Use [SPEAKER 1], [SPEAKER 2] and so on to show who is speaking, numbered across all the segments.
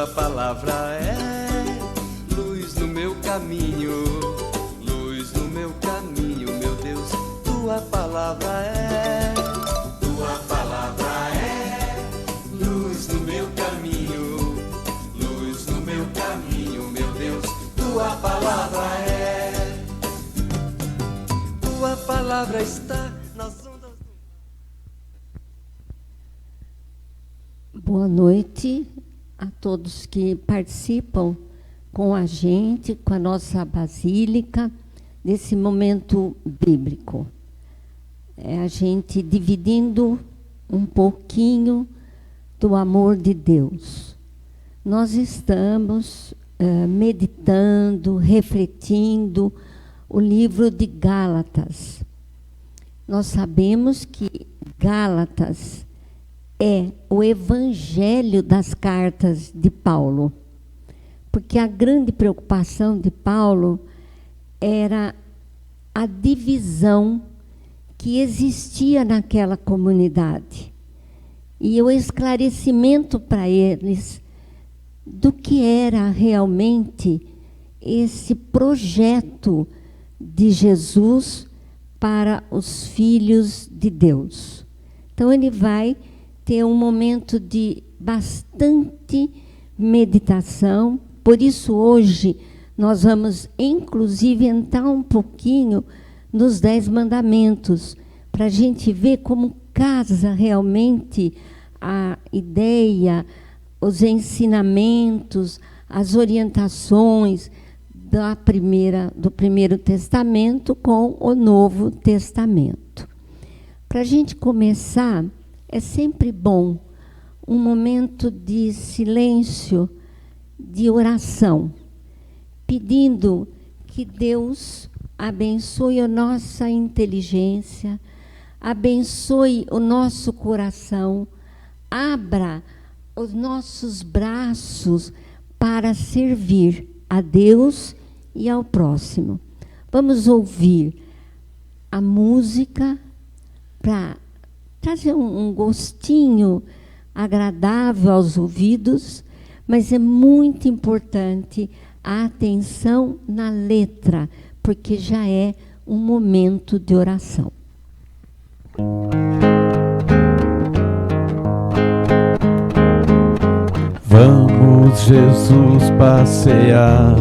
[SPEAKER 1] tua palavra é luz no meu caminho, luz no meu caminho, meu Deus, tua palavra é luz no meu caminho, luz no meu caminho, meu Deus, tua palavra é, tua palavra está nas ondas.
[SPEAKER 2] Boa noite a todos que participam com a gente, com a nossa basílica, desse momento bíblico. A gente dividindo um pouquinho do amor de Deus. Nós estamos meditando, refletindo o livro de Gálatas. Nós sabemos que Gálatas é o evangelho das cartas de Paulo, porque a grande preocupação de Paulo era a divisão que existia naquela comunidade e o esclarecimento para eles do que era realmente esse projeto de Jesus para os filhos de Deus. Então ele vai ter um momento de bastante meditação, por isso hoje nós vamos inclusive entrar um pouquinho nos 10 mandamentos, para a gente ver como casa realmente a ideia, os ensinamentos, as orientações do Primeiro Testamento com o Novo Testamento. Para a gente começar, é sempre bom um momento de silêncio, de oração, pedindo que Deus abençoe a nossa inteligência, abençoe o nosso coração, abra os nossos braços para servir a Deus e ao próximo. Vamos ouvir a música para trazer um gostinho agradável aos ouvidos, mas é muito importante a atenção na letra, porque já é um momento de oração.
[SPEAKER 3] Vamos, Jesus, passear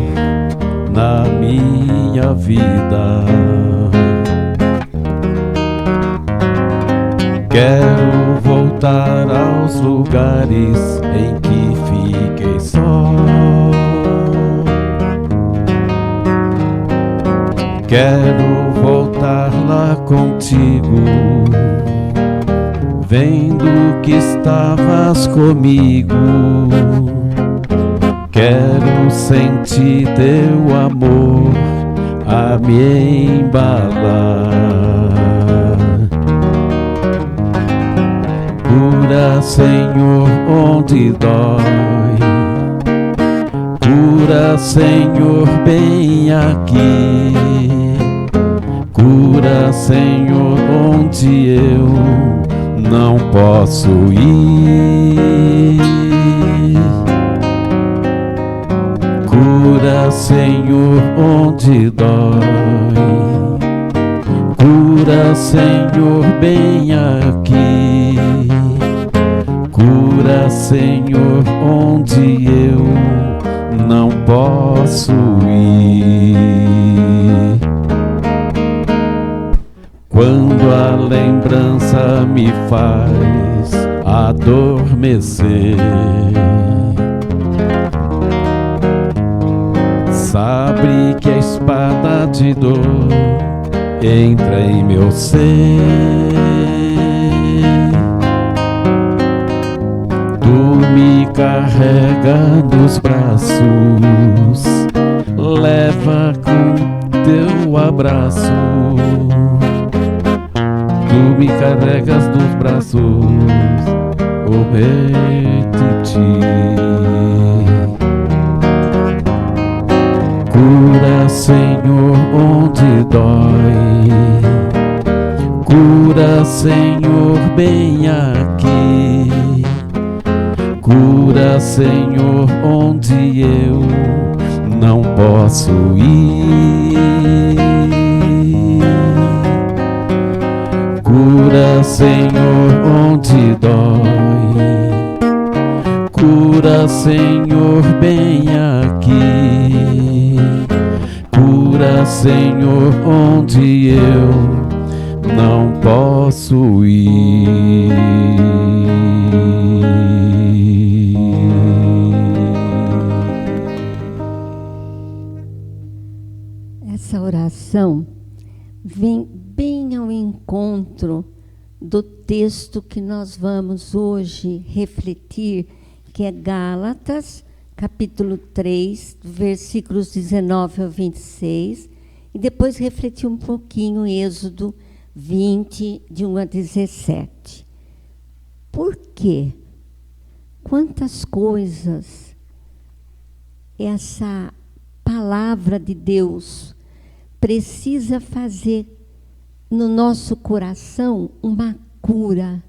[SPEAKER 3] na minha vida. Quero voltar aos lugares em que fiquei só. Quero voltar lá contigo, vendo que estavas comigo. Quero sentir teu amor a me embalar. Cura, Senhor, onde dói. Cura, Senhor, bem aqui. Cura, Senhor, onde eu não posso ir. Cura, Senhor, onde dói. Cura, Senhor, bem aqui. Cura, Senhor, onde eu não posso ir. Quando a lembrança me faz adormecer, sabe que a espada de dor entra em meu ser. Tu me carrega nos braços, leva com teu abraço. Tu me carregas nos braços, oh rei de ti. Cura, Senhor, onde dói. Cura, Senhor, bem aqui. Cura, Senhor, onde eu não posso ir. Cura, Senhor, onde dói. Cura, Senhor, bem aqui. Cura, Senhor, onde eu não posso ir.
[SPEAKER 2] Essa oração vem bem ao encontro do texto que nós vamos hoje refletir, que é Gálatas, capítulo 3, versículos 19 ao 26, e depois refletir um pouquinho Êxodo 20, de 1 a 17. Por quê? Quantas coisas essa palavra de Deus precisa fazer no nosso coração uma cura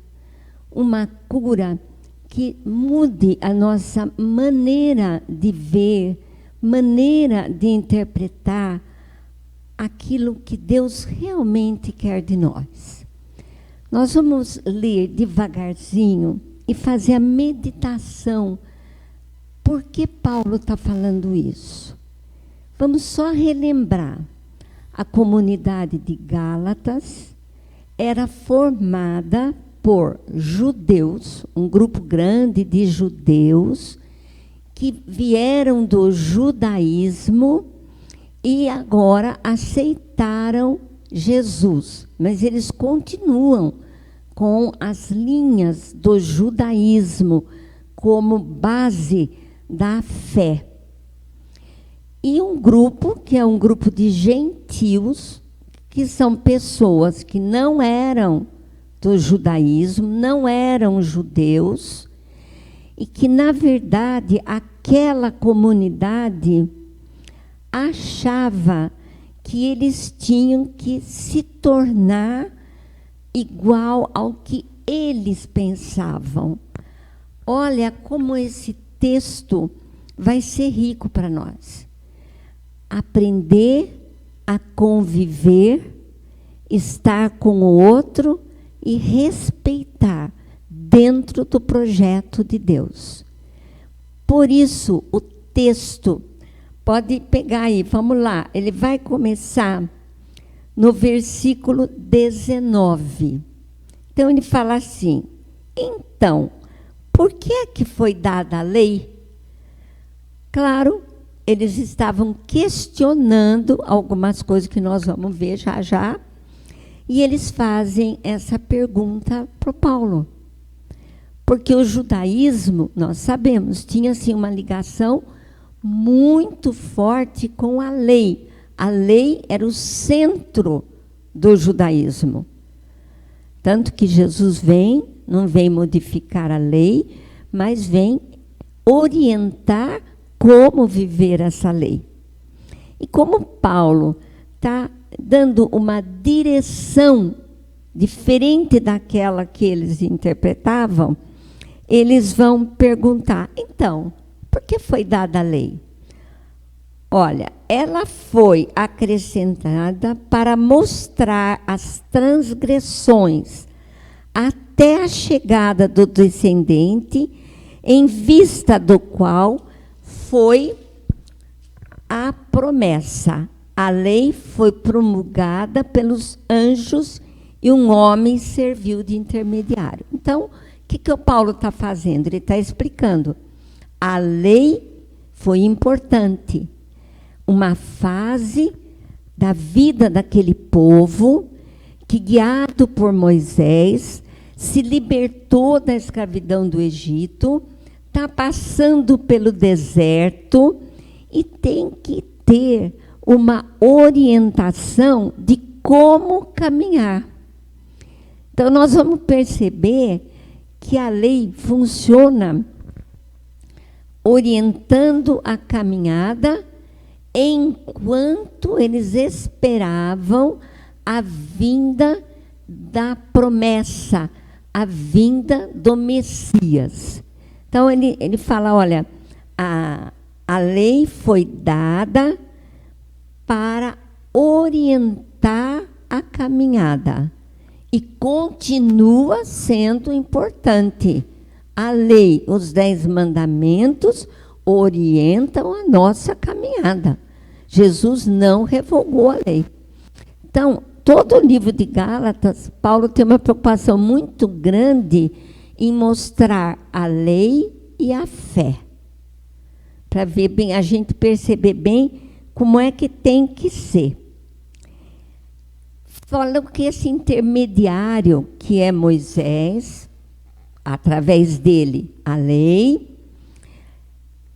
[SPEAKER 2] que mude a nossa maneira de ver, maneira de interpretar aquilo que Deus realmente quer de nós. Nós vamos ler devagarzinho e fazer a meditação. Por que Paulo está falando isso? Vamos só relembrar. A comunidade de Gálatas era formada por judeus, um grupo grande de judeus que vieram do judaísmo e agora aceitaram Jesus, mas eles continuam com as linhas do judaísmo como base da fé. E um grupo, que é um grupo de gentios, que são pessoas que não eram do judaísmo, não eram judeus, e que, na verdade, aquela comunidade achava que eles tinham que se tornar igual ao que eles pensavam. Olha como esse texto vai ser rico para nós. Aprender a conviver, estar com o outro e respeitar dentro do projeto de Deus. Por isso, o texto, pode pegar aí, vamos lá, ele vai começar no versículo 19. Então, ele fala assim: então, por que é que foi dada a lei? Claro, eles estavam questionando algumas coisas que nós vamos ver já já, e eles fazem essa pergunta para o Paulo. Porque o judaísmo, nós sabemos, tinha assim, uma ligação muito forte com a lei. A lei era o centro do judaísmo. Tanto que Jesus vem, não vem modificar a lei, mas vem orientar como viver essa lei. E como Paulo está dando uma direção diferente daquela que eles interpretavam, eles vão perguntar: então, por que foi dada a lei? Olha, ela foi acrescentada para mostrar as transgressões até a chegada do descendente, em vista do qual foi a promessa. A lei foi promulgada pelos anjos e um homem serviu de intermediário. Então, o que o Paulo está fazendo? Ele está explicando. A lei foi importante. Uma fase da vida daquele povo que, guiado por Moisés, se libertou da escravidão do Egito, está passando pelo deserto e tem que ter uma orientação de como caminhar. Então, nós vamos perceber que a lei funciona orientando a caminhada enquanto eles esperavam a vinda da promessa, a vinda do Messias. Então, ele fala, olha, a lei foi dada para orientar a caminhada e continua sendo importante. A lei, os 10 mandamentos, orientam a nossa caminhada. Jesus não revogou a lei. Então, todo o livro de Gálatas, Paulo tem uma preocupação muito grande em mostrar a lei e a fé. Para ver bem, a gente perceber bem como é que tem que ser. Fala que esse intermediário, que é Moisés, através dele a lei,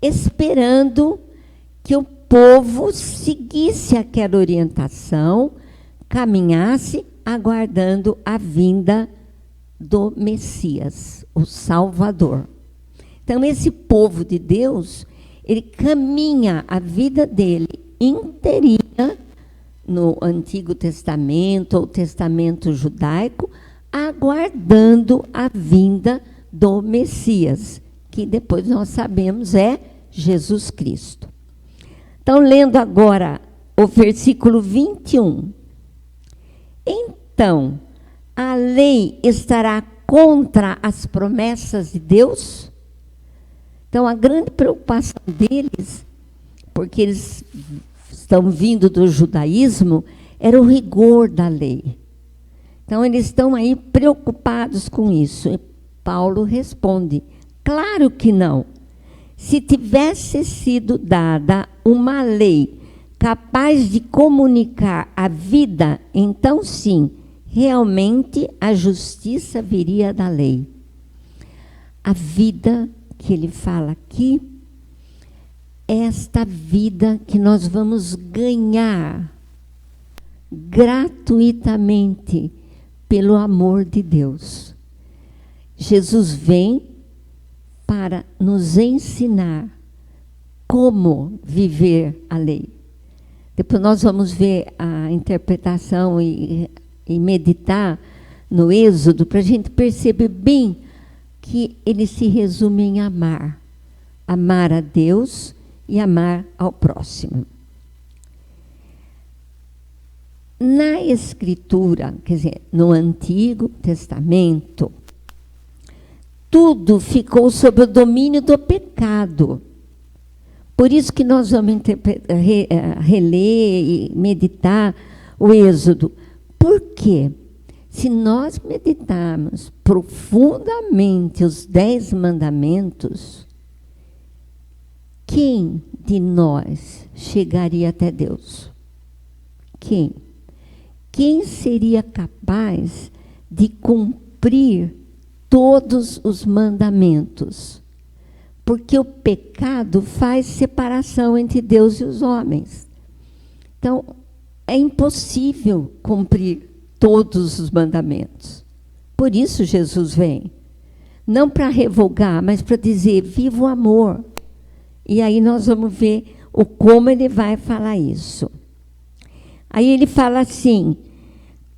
[SPEAKER 2] esperando que o povo seguisse aquela orientação, caminhasse, aguardando a vinda do Messias, o Salvador. Então, esse povo de Deus, ele caminha a vida dele inteirinha no Antigo Testamento ou Testamento judaico, aguardando a vinda do Messias, que depois nós sabemos é Jesus Cristo. Então, lendo agora o versículo 21. Então, a lei estará contra as promessas de Deus? Então, a grande preocupação deles, porque eles estão vindo do judaísmo, era o rigor da lei. Então, eles estão aí preocupados com isso. E Paulo responde, claro que não. Se tivesse sido dada uma lei capaz de comunicar a vida, então sim, realmente a justiça viria da lei. A vida que ele fala aqui, é esta vida que nós vamos ganhar gratuitamente pelo amor de Deus. Jesus vem para nos ensinar como viver a lei. Depois nós vamos ver a interpretação e meditar no Êxodo, para a gente perceber bem que ele se resume em amar. Amar a Deus e amar ao próximo. Na Escritura, quer dizer, no Antigo Testamento, tudo ficou sob o domínio do pecado. Por isso que nós vamos reler e meditar o Êxodo. Por quê? Se nós meditarmos profundamente os 10 mandamentos, quem de nós chegaria até Deus? Quem? Quem seria capaz de cumprir todos os mandamentos? Porque o pecado faz separação entre Deus e os homens. Então, é impossível cumprir todos os mandamentos. Por isso Jesus vem. Não para revogar, mas para dizer, viva o amor. E aí nós vamos ver como ele vai falar isso. Aí ele fala assim,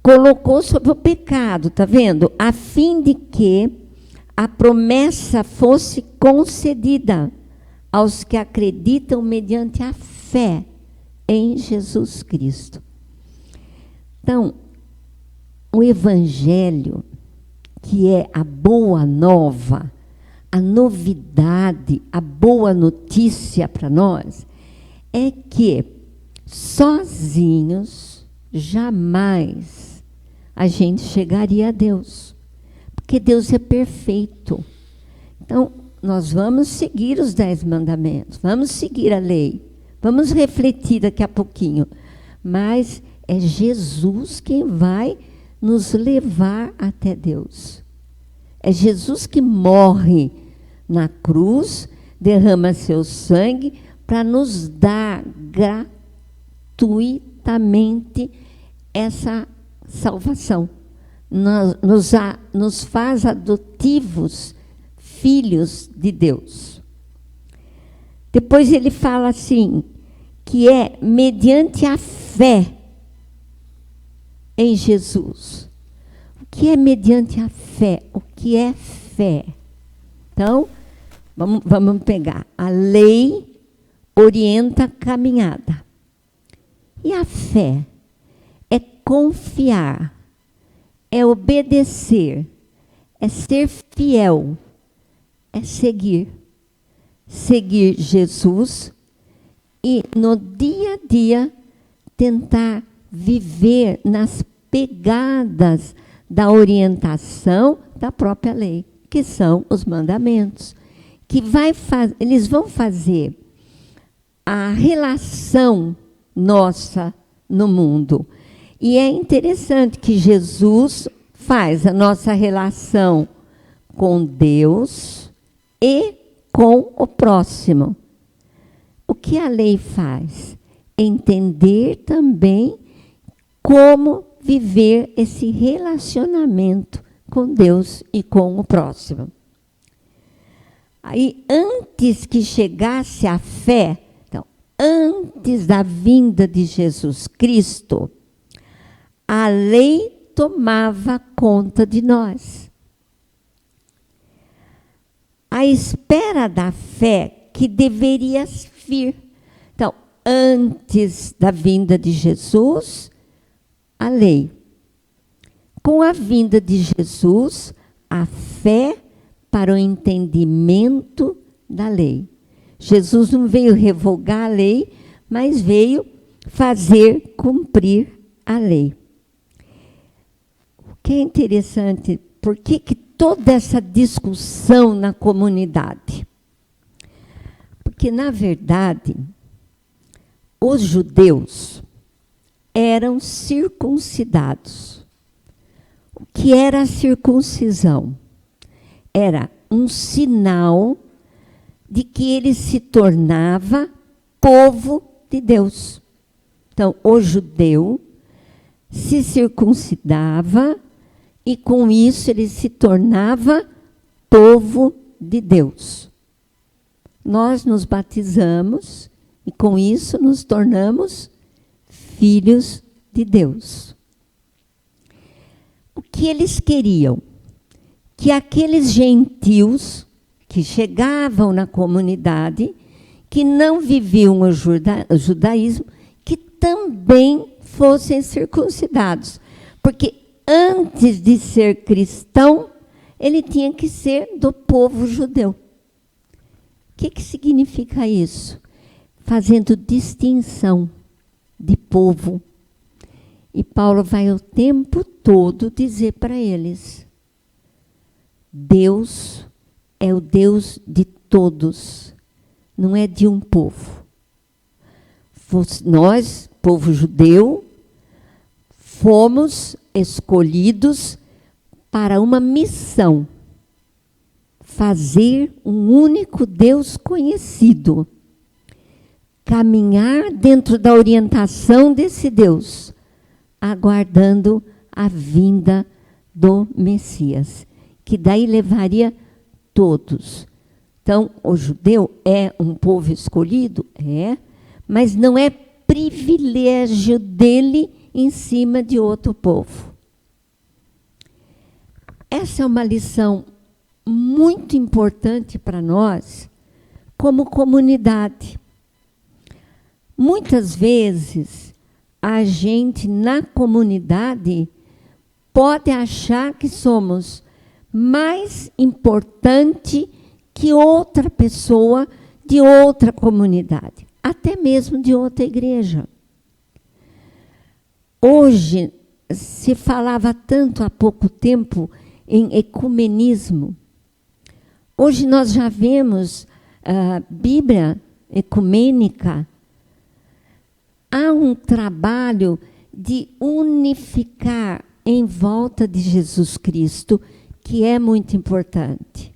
[SPEAKER 2] colocou sobre o pecado, tá vendo? A fim de que a promessa fosse concedida aos que acreditam mediante a fé em Jesus Cristo. Então, o Evangelho, que é a boa nova, a novidade, a boa notícia para nós, é que sozinhos jamais a gente chegaria a Deus, porque Deus é perfeito. Então, nós vamos seguir os 10 mandamentos, vamos seguir a lei, vamos refletir daqui a pouquinho, mas é Jesus quem vai nos levar até Deus. É Jesus que morre na cruz, derrama seu sangue para nos dar gratuitamente essa salvação. Nos faz adotivos, filhos de Deus. Depois ele fala assim, que é mediante a fé em Jesus. O que é mediante a fé? O que é fé? Então, Vamos pegar. A lei orienta a caminhada. E a fé é confiar, é obedecer, é ser fiel, é seguir. Seguir Jesus e no dia a dia tentar viver nas pegadas da orientação da própria lei, que são os mandamentos, que eles vão fazer a relação nossa no mundo. E é interessante que Jesus faz a nossa relação com Deus e com o próximo. O que a lei faz? Entender também como viver esse relacionamento com Deus e com o próximo. Aí, antes que chegasse a fé, então, antes da vinda de Jesus Cristo, a lei tomava conta de nós. A espera da fé que deveria vir. Então, antes da vinda de Jesus, a lei. Com a vinda de Jesus, a fé para o entendimento da lei. Jesus não veio revogar a lei, mas veio fazer cumprir a lei. O que é interessante, por que toda essa discussão na comunidade? Porque, na verdade, os judeus eram circuncidados. O que era a circuncisão? Era um sinal de que ele se tornava povo de Deus. Então, o judeu se circuncidava e, com isso, ele se tornava povo de Deus. Nós nos batizamos e, com isso, nos tornamos filhos de Deus. O que eles queriam? Que aqueles gentios que chegavam na comunidade, que não viviam o judaísmo, que também fossem circuncidados. Porque antes de ser cristão, ele tinha que ser do povo judeu. O que significa isso? Fazendo distinção de povo. E Paulo vai o tempo todo dizer para eles: Deus é o Deus de todos, não é de um povo. Nós, povo judeu, fomos escolhidos para uma missão: fazer um único Deus conhecido, caminhar dentro da orientação desse Deus, aguardando a vinda do Messias, que daí levaria todos. Então, o judeu é um povo escolhido? É, mas não é privilégio dele em cima de outro povo. Essa é uma lição muito importante para nós, como comunidade. Muitas vezes, a gente na comunidade pode achar que somos mais importante que outra pessoa de outra comunidade, até mesmo de outra igreja. Hoje, se falava tanto há pouco tempo em ecumenismo. Hoje nós já vemos a Bíblia ecumênica. Há um trabalho de unificar em volta de Jesus Cristo, que é muito importante.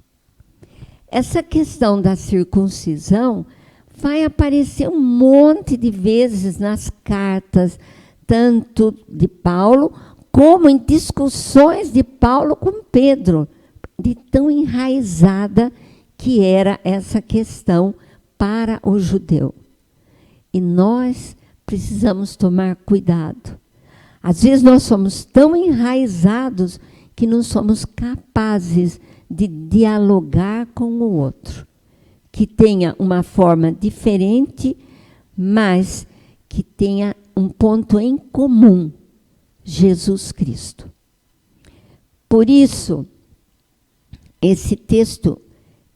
[SPEAKER 2] Essa questão da circuncisão vai aparecer um monte de vezes nas cartas, tanto de Paulo, como em discussões de Paulo com Pedro, de tão enraizada que era essa questão para o judeu. E nós precisamos tomar cuidado. Às vezes nós somos tão enraizados que não somos capazes de dialogar com o outro. que tenha uma forma diferente, mas que tenha um ponto em comum: Jesus Cristo. Por isso, esse texto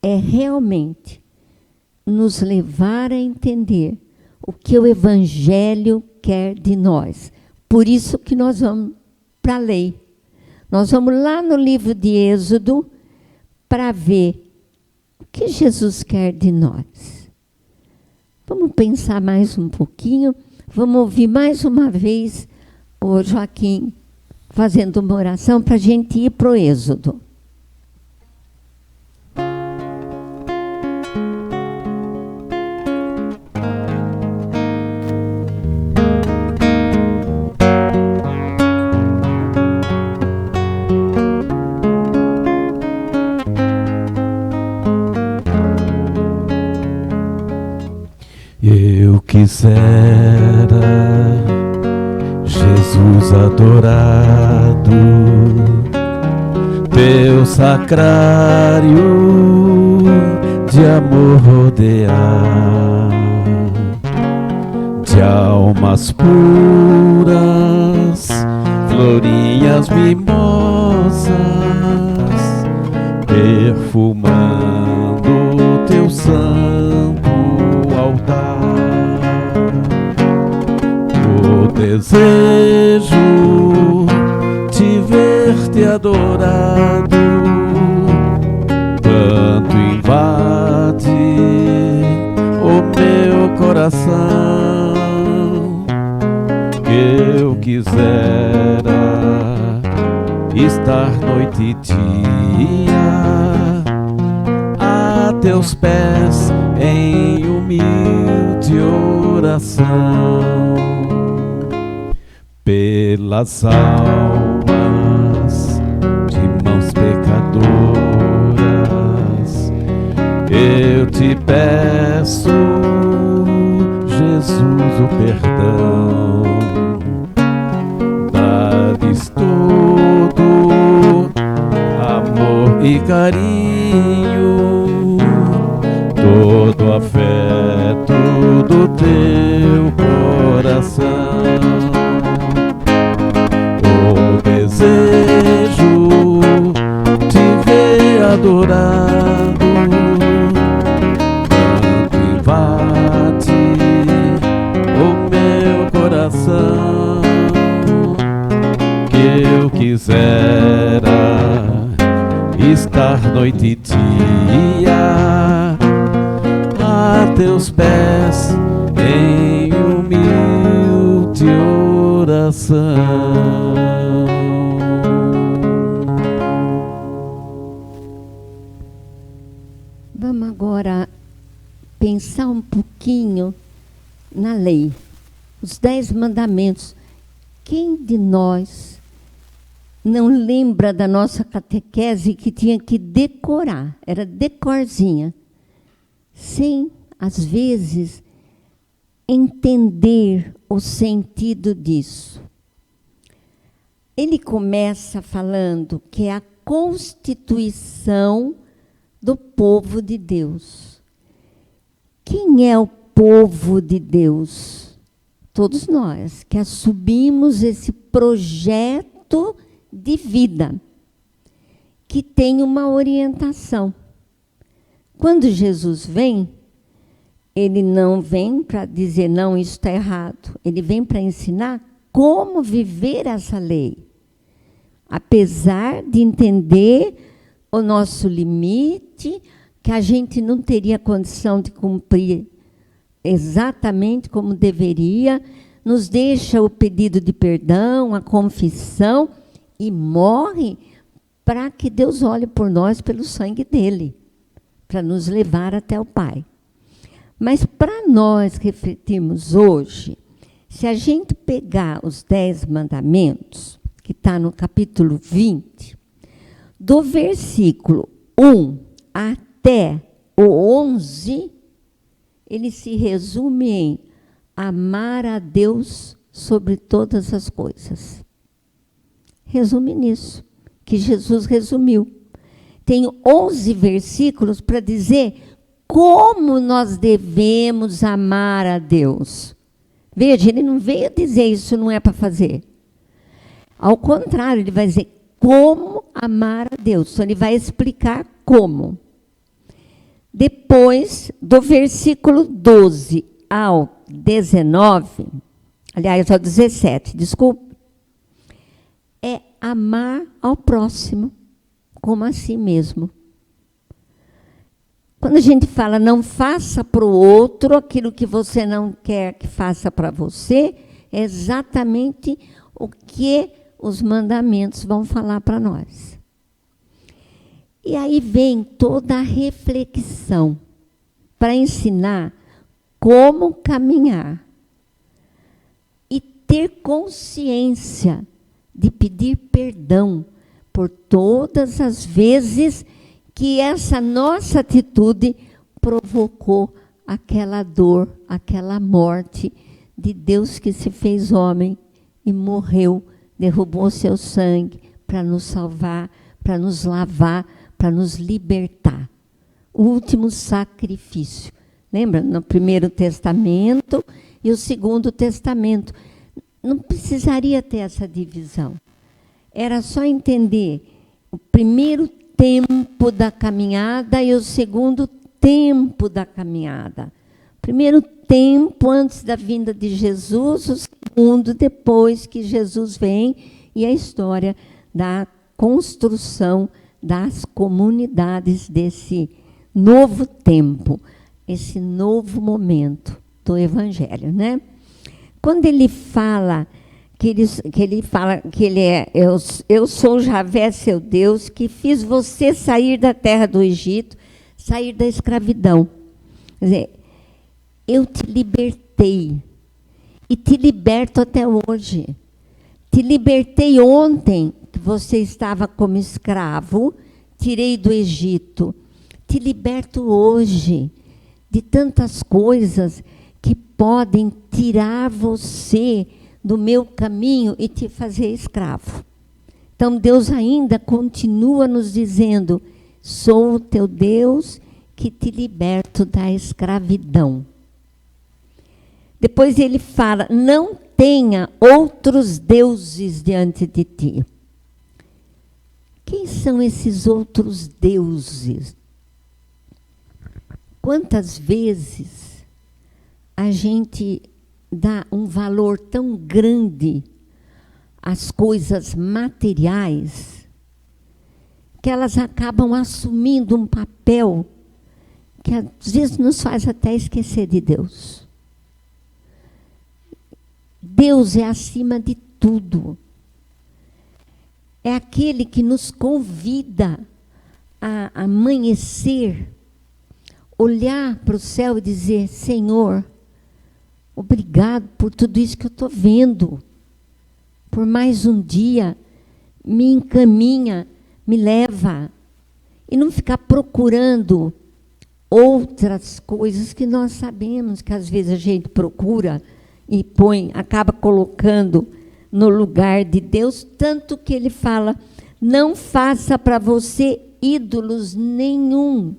[SPEAKER 2] é realmente nos levar a entender o que o Evangelho quer de nós. Por isso que nós vamos para a lei. Nós vamos lá no livro de Êxodo para ver o que Jesus quer de nós. Vamos pensar mais um pouquinho, vamos ouvir mais uma vez o Joaquim fazendo uma oração para a gente ir para o Êxodo.
[SPEAKER 3] Eu quisera Jesus adorado, teu sacrário de amor rodear, de almas puras, florinhas mimosas, perfumando teu santo altar. O desejo de ver-te adorado tanto invade o meu coração, que eu quisera estar noite e dia a teus pés em humilde oração, pelas almas de mãos pecadoras. Eu te peço, Jesus, o perdão. Dá-lhes todo amor e carinho, todo afeto do teu coração. O desejo de ver adorado tanto invade o meu coração, que eu quisera estar noite e dia a teus pés em humilde oração.
[SPEAKER 2] Vamos agora pensar um pouquinho na lei, os 10 mandamentos. Quem de nós não lembra da nossa catequese que tinha que decorar? Era decorzinha, sem, às vezes, entender o sentido disso. Ele começa falando que é a constituição do povo de Deus. Quem é o povo de Deus? Todos nós que assumimos esse projeto de vida, que tem uma orientação. Quando Jesus vem, ele não vem para dizer, não, isso está errado. Ele vem para ensinar como viver essa lei. Apesar de entender o nosso limite, que a gente não teria condição de cumprir exatamente como deveria, nos deixa o pedido de perdão, a confissão, e morre para que Deus olhe por nós pelo sangue dele, para nos levar até o Pai. Mas para nós refletirmos hoje, se a gente pegar os 10 mandamentos, que está no capítulo 20, do versículo 1 até o 11, ele se resume em amar a Deus sobre todas as coisas. Resume nisso, que Jesus resumiu. Tem 11 versículos para dizer como nós devemos amar a Deus. Veja, ele não veio dizer isso não é para fazer. Ao contrário, ele vai dizer como amar a Deus. Então, ele vai explicar como. Depois, do versículo 12 ao 19, aliás, ao 17, desculpe, é amar ao próximo como a si mesmo. Quando a gente fala não faça para o outro aquilo que você não quer que faça para você, é exatamente o que os mandamentos vão falar para nós. E aí vem toda a reflexão para ensinar como caminhar e ter consciência de pedir perdão por todas as vezes que essa nossa atitude provocou aquela dor, aquela morte de Deus que se fez homem e morreu, derrubou seu sangue para nos salvar, para nos lavar, para nos libertar. O último sacrifício. Lembra? No Primeiro Testamento e o Segundo Testamento. Não precisaria ter essa divisão. Era só entender o primeiro tempo da caminhada e o segundo tempo da caminhada. Primeiro tempo antes da vinda de Jesus, o segundo depois que Jesus vem, e a história da construção das comunidades desse novo tempo, esse novo momento do Evangelho, né? Quando ele fala que ele é, eu sou Javé, seu Deus, que fiz você sair da terra do Egito, sair da escravidão. Quer dizer, eu te libertei e te liberto até hoje. Te libertei ontem, que você estava como escravo, tirei do Egito. Te liberto hoje de tantas coisas que podem tirar você do meu caminho e te fazer escravo. Então, Deus ainda continua nos dizendo, sou o teu Deus que te liberto da escravidão. Depois ele fala, não tenha outros deuses diante de ti. Quem são esses outros deuses? Quantas vezes a gente dá um valor tão grande às coisas materiais que elas acabam assumindo um papel que às vezes nos faz até esquecer de Deus. Deus é acima de tudo. É aquele que nos convida a amanhecer, olhar para o céu e dizer, Senhor, obrigado por tudo isso que eu estou vendo. Por mais um dia, me encaminha, me leva. E não ficar procurando outras coisas que nós sabemos que às vezes a gente procura e põe, acaba colocando no lugar de Deus, tanto que ele fala, não faça para você ídolos nenhuma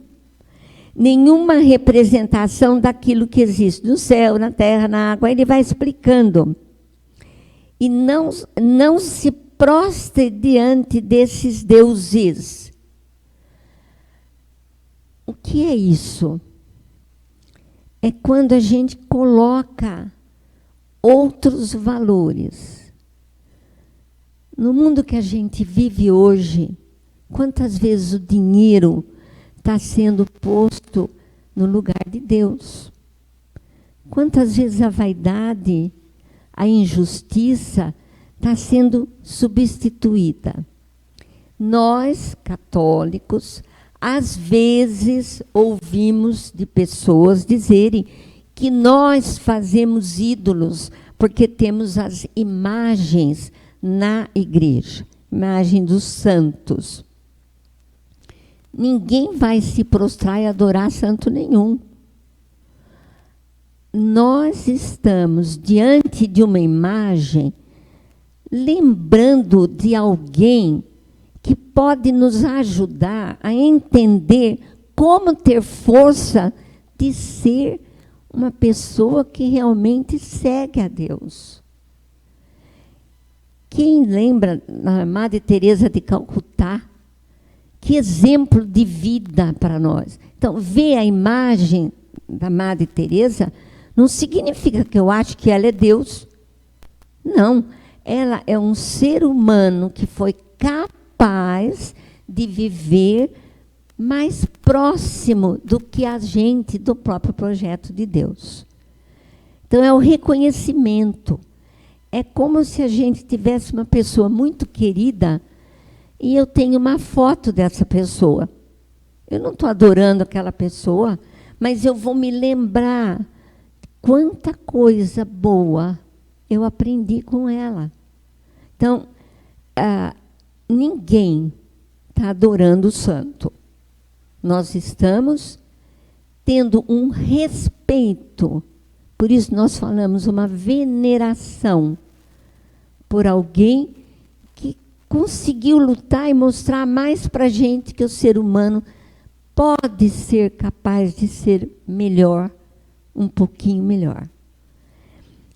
[SPEAKER 2] representação daquilo que existe no céu, na terra, na água. Ele vai explicando. E não se prostre diante desses deuses. O que é isso? É quando a gente coloca outros valores. No mundo que a gente vive hoje, quantas vezes o dinheiro está sendo posto no lugar de Deus? Quantas vezes a vaidade, a injustiça está sendo substituída? Nós, católicos, às vezes ouvimos de pessoas dizerem que nós fazemos ídolos porque temos as imagens na igreja, imagem dos santos. Ninguém vai se prostrar e adorar santo nenhum. Nós estamos diante de uma imagem, lembrando de alguém que pode nos ajudar a entender como ter força de ser uma pessoa que realmente segue a Deus. Quem lembra da Madre Teresa de Calcutá? Que exemplo de vida para nós. Então, ver a imagem da Madre Teresa não significa que eu acho que ela é Deus. Não, ela é um ser humano que foi capaz de viver mais próximo do que a gente do próprio projeto de Deus. Então, é o reconhecimento. É como se a gente tivesse uma pessoa muito querida e eu tenho uma foto dessa pessoa. Eu não estou adorando aquela pessoa, mas eu vou me lembrar quanta coisa boa eu aprendi com ela. Então, ninguém está adorando o santo. Nós estamos tendo um respeito, por isso nós falamos uma veneração por alguém que conseguiu lutar e mostrar mais para a gente que o ser humano pode ser capaz de ser melhor, um pouquinho melhor.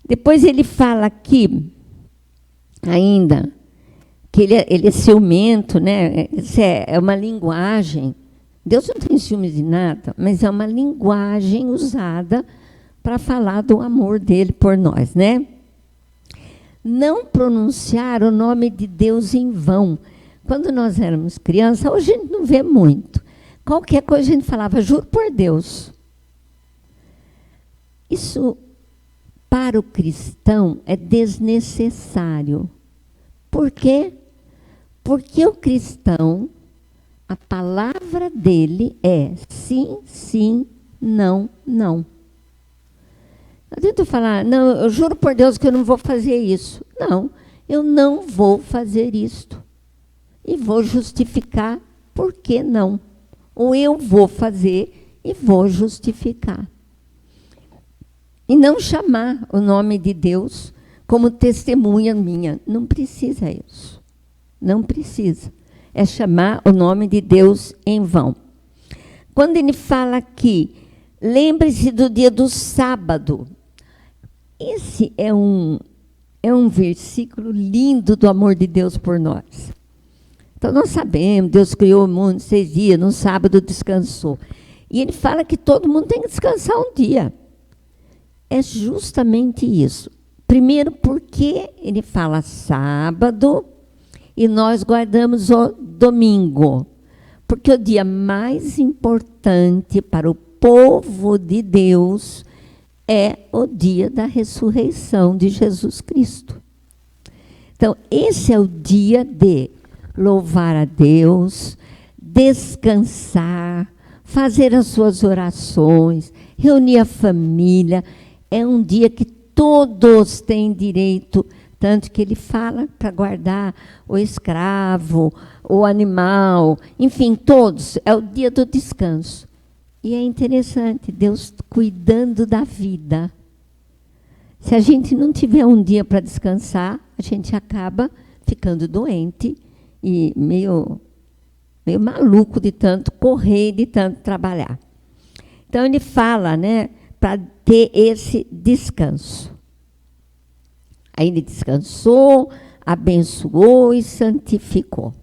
[SPEAKER 2] Depois ele fala aqui, ainda, que ele é ciumento, né? Isso é uma linguagem. Deus não tem ciúmes de nada, mas é uma linguagem usada para falar do amor dele por nós, né? Não pronunciar o nome de Deus em vão. Quando nós éramos crianças, hoje a gente não vê muito. Qualquer coisa a gente falava, juro por Deus. Isso, para o cristão, é desnecessário. Por quê? Porque o cristão, a palavra dele é sim, sim, não, não. Não adianta eu falar, não, eu juro por Deus que eu não vou fazer isso. Não, eu não vou fazer isto. E vou justificar por que não. Ou eu vou fazer e vou justificar. E não chamar o nome de Deus como testemunha minha. Não precisa isso. Não precisa. É chamar o nome de Deus em vão. Quando ele fala aqui, lembre-se do dia do sábado. Esse é um versículo lindo do amor de Deus por nós. Então, nós sabemos, Deus criou o mundo em 6 dias, no sábado descansou. E ele fala que todo mundo tem que descansar um dia. É justamente isso. Primeiro, porque ele fala sábado e nós guardamos o domingo. Porque o dia mais importante para o povo de Deus é o dia da ressurreição de Jesus Cristo. Então, esse é o dia de louvar a Deus, descansar, fazer as suas orações, reunir a família. É um dia que todos têm direito, tanto que ele fala para guardar o escravo, o animal, enfim, todos. É o dia do descanso. E é interessante, Deus cuidando da vida. Se a gente não tiver um dia para descansar, a gente acaba ficando doente e meio maluco de tanto correr, de tanto trabalhar. Então, ele fala, né, para ter esse descanso. Aí ele descansou, abençoou e santificou.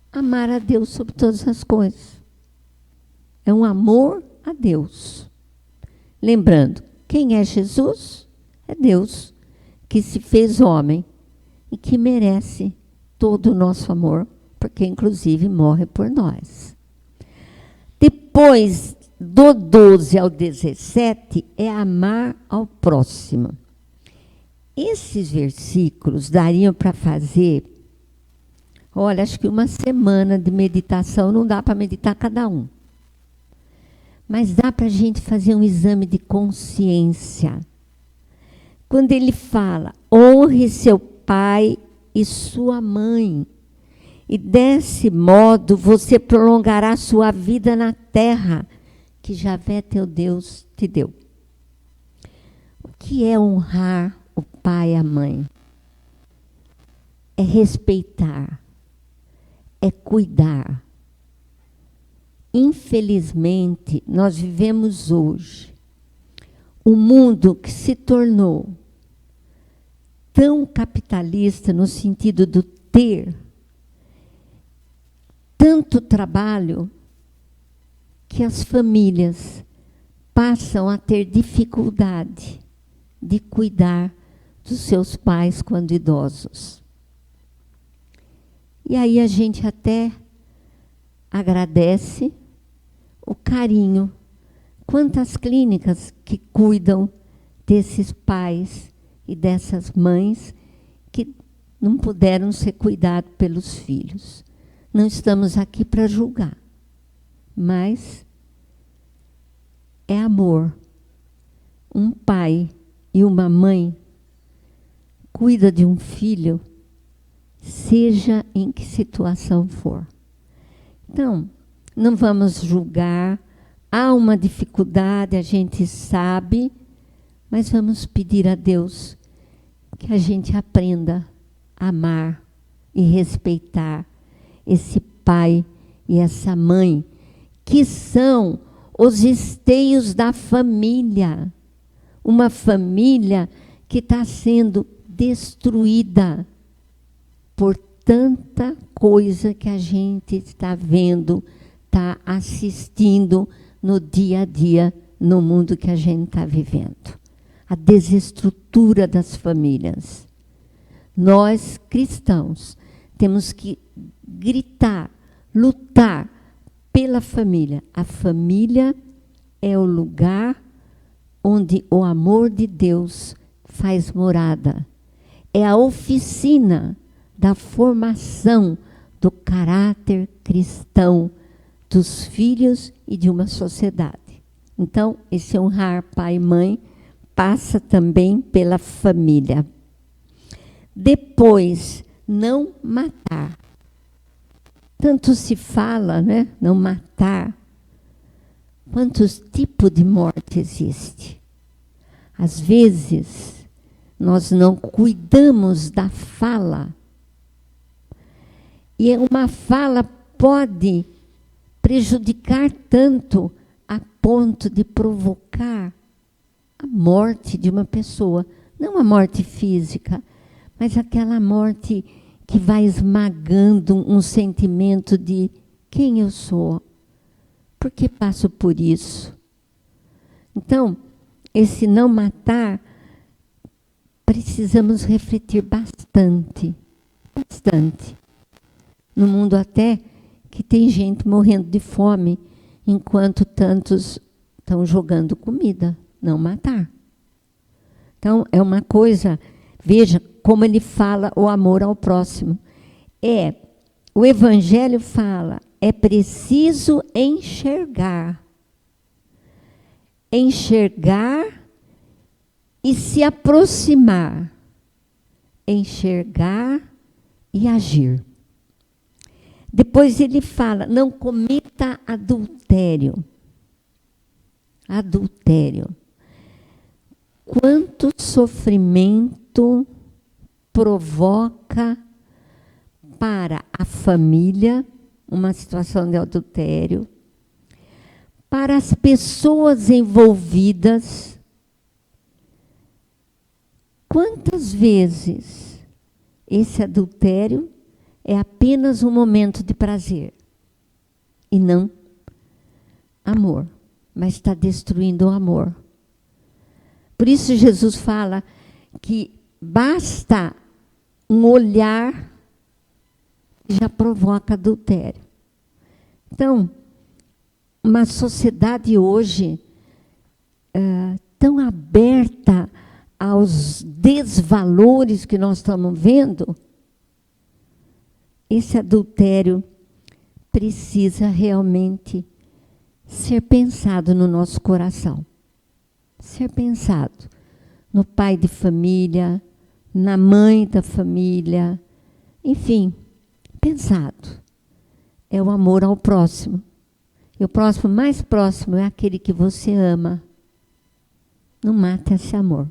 [SPEAKER 2] Amar a Deus sobre todas as coisas. É um amor a Deus. Lembrando, quem é Jesus? É Deus que se fez homem e que merece todo o nosso amor, porque inclusive morre por nós. Depois do 12 ao 17 é amar ao próximo. Esses versículos dariam para fazer, olha, acho que uma semana de meditação, não dá para meditar cada um. Mas dá para a gente fazer um exame de consciência. Quando ele fala, honre seu pai e sua mãe, e desse modo você prolongará sua vida na terra, que Javé teu Deus te deu. O que é honrar o pai e a mãe? É respeitar, é cuidar, infelizmente, nós vivemos hoje um mundo que se tornou tão capitalista no sentido do ter, tanto trabalho, que as famílias passam a ter dificuldade de cuidar dos seus pais quando idosos. E aí a gente até agradece o carinho. Quantas clínicas que cuidam desses pais e dessas mães que não puderam ser cuidados pelos filhos. Não estamos aqui para julgar, mas é amor. Um pai e uma mãe cuida de um filho, seja em que situação for. Então, não vamos julgar, há uma dificuldade, a gente sabe, mas vamos pedir a Deus que a gente aprenda a amar e respeitar esse pai e essa mãe, que são os esteios da família. Uma família que está sendo destruída por tanta coisa que a gente está vendo, está assistindo no dia a dia, no mundo que a gente está vivendo. A desestrutura das famílias. Nós, cristãos, temos que gritar, lutar pela família. A família é o lugar onde o amor de Deus faz morada. É a oficina da formação do caráter cristão dos filhos e de uma sociedade. Então, esse honrar pai e mãe passa também pela família. Depois, não matar. Tanto se fala, né? Não matar. Quantos tipos de morte existe? Às vezes, nós não cuidamos da fala. E uma fala pode prejudicar tanto a ponto de provocar a morte de uma pessoa. Não a morte física, mas aquela morte que vai esmagando um sentimento de quem eu sou, por que passo por isso. Então, esse não matar, precisamos refletir bastante, bastante. No mundo até que tem gente morrendo de fome, enquanto tantos estão jogando comida, não matar. Então, é uma coisa, veja como ele fala o amor ao próximo. O Evangelho fala, é preciso enxergar. Enxergar e se aproximar. Enxergar e agir. Depois ele fala, não cometa adultério. Adultério. Quanto sofrimento provoca para a família uma situação de adultério, para as pessoas envolvidas. Quantas vezes esse adultério é apenas um momento de prazer e não amor, mas está destruindo o amor. Por isso Jesus fala que basta um olhar que já provoca adultério. Então, uma sociedade hoje tão aberta aos desvalores que nós estamos vendo, esse adultério precisa realmente ser pensado no nosso coração. Ser pensado no pai de família, na mãe da família, enfim, pensado. É o amor ao próximo. E o próximo mais próximo é aquele que você ama. Não mata esse amor.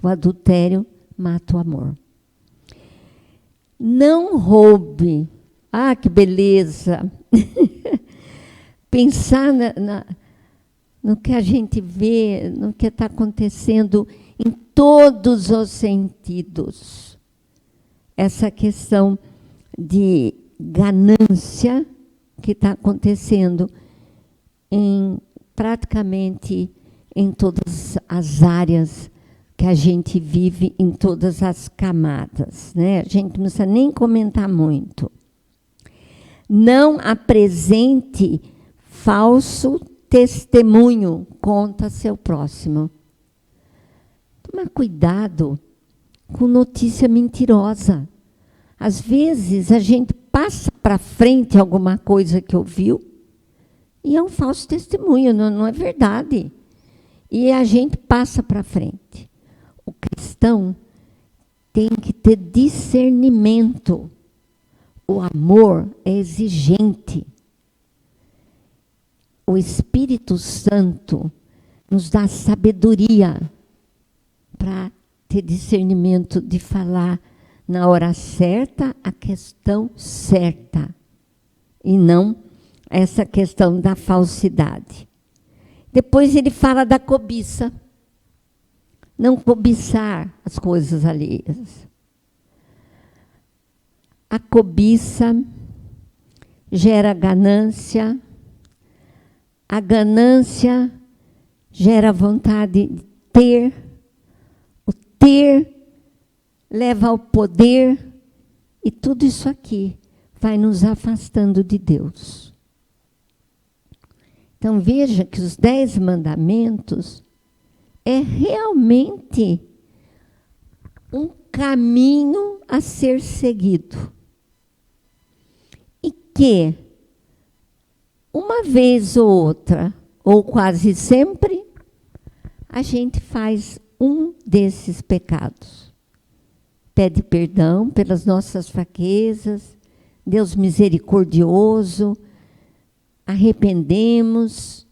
[SPEAKER 2] O adultério mata o amor. Não roube. Ah, que beleza! pensar no que a gente vê, no que está acontecendo em todos os sentidos. Essa questão de ganância que está acontecendo praticamente em todas as áreas que a gente vive, em todas as camadas, né? A gente não precisa nem comentar muito. Não apresente falso testemunho contra seu próximo. Toma cuidado com notícia mentirosa. Às vezes a gente passa para frente alguma coisa que ouviu e é um falso testemunho, não é verdade. E a gente passa para frente. O cristão tem que ter discernimento. O amor é exigente. O Espírito Santo nos dá sabedoria para ter discernimento de falar na hora certa a questão certa e não essa questão da falsidade. Depois ele fala da cobiça. Não cobiçar as coisas alheias. A cobiça gera ganância. A ganância gera vontade de ter. O ter leva ao poder. E tudo isso aqui vai nos afastando de Deus. Então veja que os 10 mandamentos é realmente um caminho a ser seguido. E que, uma vez ou outra, ou quase sempre, a gente faz um desses pecados. Pede perdão pelas nossas fraquezas, Deus misericordioso, arrependemos,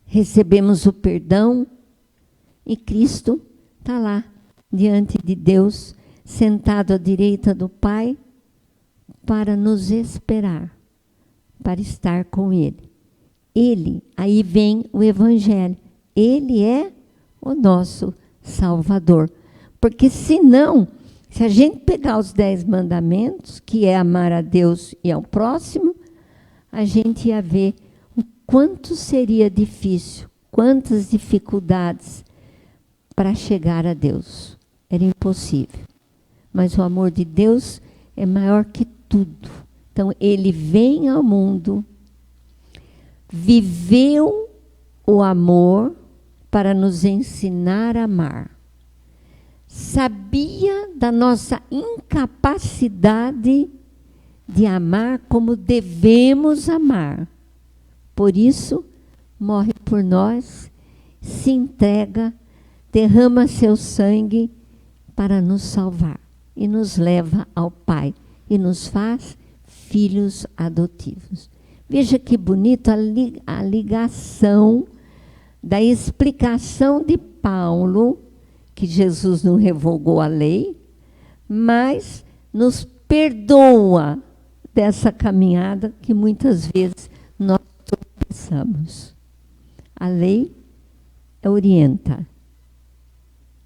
[SPEAKER 2] recebemos o perdão, e Cristo está lá, diante de Deus, sentado à direita do Pai, para nos esperar, para estar com Ele. Ele, aí vem o Evangelho, Ele é o nosso Salvador. Porque senão, se a gente pegar os 10 mandamentos, que é amar a Deus e ao próximo, a gente ia ver o quanto seria difícil, quantas dificuldades para chegar a Deus. Era impossível. Mas o amor de Deus é maior que tudo. Então, ele vem ao mundo, viveu o amor para nos ensinar a amar. Sabia da nossa incapacidade de amar como devemos amar. Por isso, morre por nós, se entrega, derrama seu sangue para nos salvar e nos leva ao Pai e nos faz filhos adotivos. Veja que bonito a ligação da explicação de Paulo, que Jesus não revogou a lei, mas nos perdoa dessa caminhada que muitas vezes nós tropeçamos. A lei orienta.